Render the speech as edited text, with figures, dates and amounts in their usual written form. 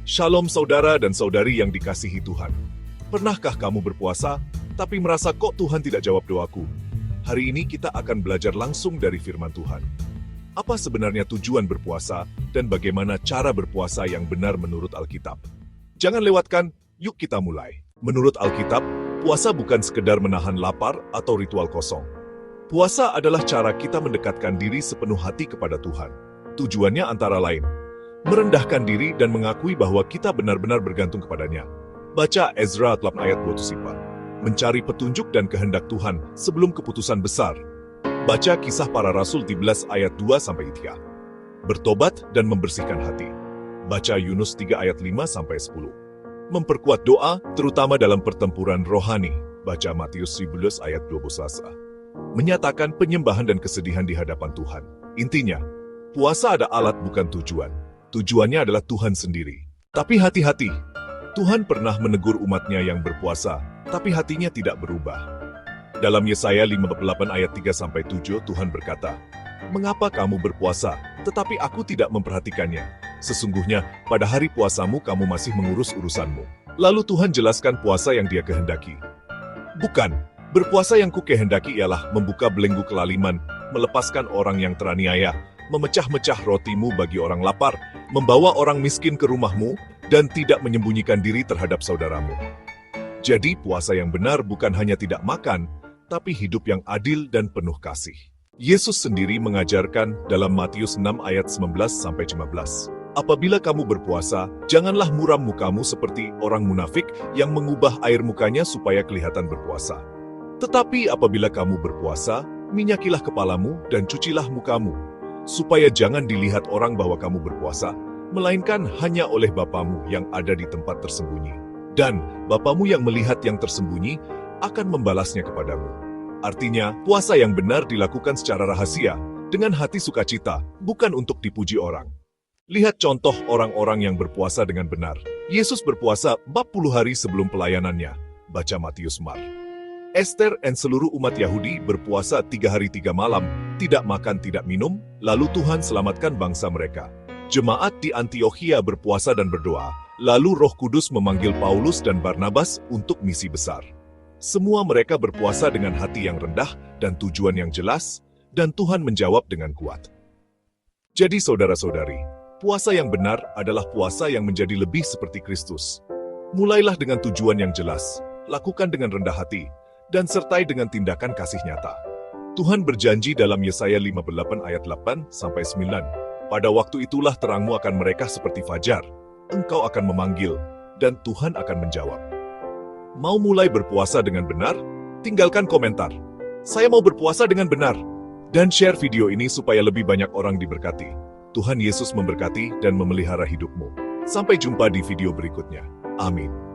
Shalom saudara dan saudari yang dikasihi Tuhan. Pernahkah kamu berpuasa, tapi merasa kok Tuhan tidak jawab doaku? Hari ini kita akan belajar langsung dari firman Tuhan. Apa sebenarnya tujuan berpuasa dan bagaimana cara berpuasa yang benar menurut Alkitab? Jangan lewatkan, yuk kita mulai. Menurut Alkitab, puasa bukan sekedar menahan lapar atau ritual kosong. Puasa adalah cara kita mendekatkan diri sepenuh hati kepada Tuhan. Tujuannya antara lain, merendahkan diri dan mengakui bahwa kita benar-benar bergantung kepadanya. Baca Ezra 8 ayat 24. Mencari petunjuk dan kehendak Tuhan sebelum keputusan besar. Baca Kisah Para Rasul 13 ayat 2-3. Bertobat dan membersihkan hati. Baca Yunus 3 ayat 5-10. Memperkuat doa, terutama dalam pertempuran rohani. Baca Matius 11 ayat 12. Menyatakan penyembahan dan kesedihan di hadapan Tuhan. Intinya, puasa ada alat bukan tujuan. Tujuannya adalah Tuhan sendiri. Tapi hati-hati, Tuhan pernah menegur umatnya yang berpuasa, tapi hatinya tidak berubah. Dalam Yesaya 58 ayat 3-7, Tuhan berkata, "Mengapa kamu berpuasa, tetapi aku tidak memperhatikannya? Sesungguhnya, pada hari puasamu kamu masih mengurus urusanmu." Lalu Tuhan jelaskan puasa yang Dia kehendaki. Bukan, berpuasa yang ku kehendaki ialah membuka belenggu kelaliman, melepaskan orang yang teraniaya, memecah-mecah rotimu bagi orang lapar, membawa orang miskin ke rumahmu, dan tidak menyembunyikan diri terhadap saudaramu. Jadi puasa yang benar bukan hanya tidak makan, tapi hidup yang adil dan penuh kasih. Yesus sendiri mengajarkan dalam Matius 6 ayat 19-15. Apabila kamu berpuasa, janganlah muram mukamu seperti orang munafik yang mengubah air mukanya supaya kelihatan berpuasa. Tetapi apabila kamu berpuasa, minyakilah kepalamu dan cucilah mukamu, supaya jangan dilihat orang bahwa kamu berpuasa, melainkan hanya oleh Bapamu yang ada di tempat tersembunyi. Dan Bapamu yang melihat yang tersembunyi akan membalasnya kepadamu. Artinya, puasa yang benar dilakukan secara rahasia, dengan hati sukacita, bukan untuk dipuji orang. Lihat contoh orang-orang yang berpuasa dengan benar. Yesus berpuasa 40 hari sebelum pelayanannya. Baca Matius Mar. Esther dan seluruh umat Yahudi berpuasa 3 hari 3 malam, tidak makan tidak minum, lalu Tuhan selamatkan bangsa mereka. Jemaat di Antiokhia berpuasa dan berdoa, lalu Roh Kudus memanggil Paulus dan Barnabas untuk misi besar. Semua mereka berpuasa dengan hati yang rendah dan tujuan yang jelas, dan Tuhan menjawab dengan kuat. Jadi saudara-saudari, puasa yang benar adalah puasa yang menjadi lebih seperti Kristus. Mulailah dengan tujuan yang jelas, lakukan dengan rendah hati, dan sertai dengan tindakan kasih nyata. Tuhan berjanji dalam Yesaya 58 ayat 8-9, "Pada waktu itulah terangmu akan mereka seperti fajar, engkau akan memanggil, dan Tuhan akan menjawab." Mau mulai berpuasa dengan benar? Tinggalkan komentar, "Saya mau berpuasa dengan benar." Dan share video ini supaya lebih banyak orang diberkati. Tuhan Yesus memberkati dan memelihara hidupmu. Sampai jumpa di video berikutnya. Amin.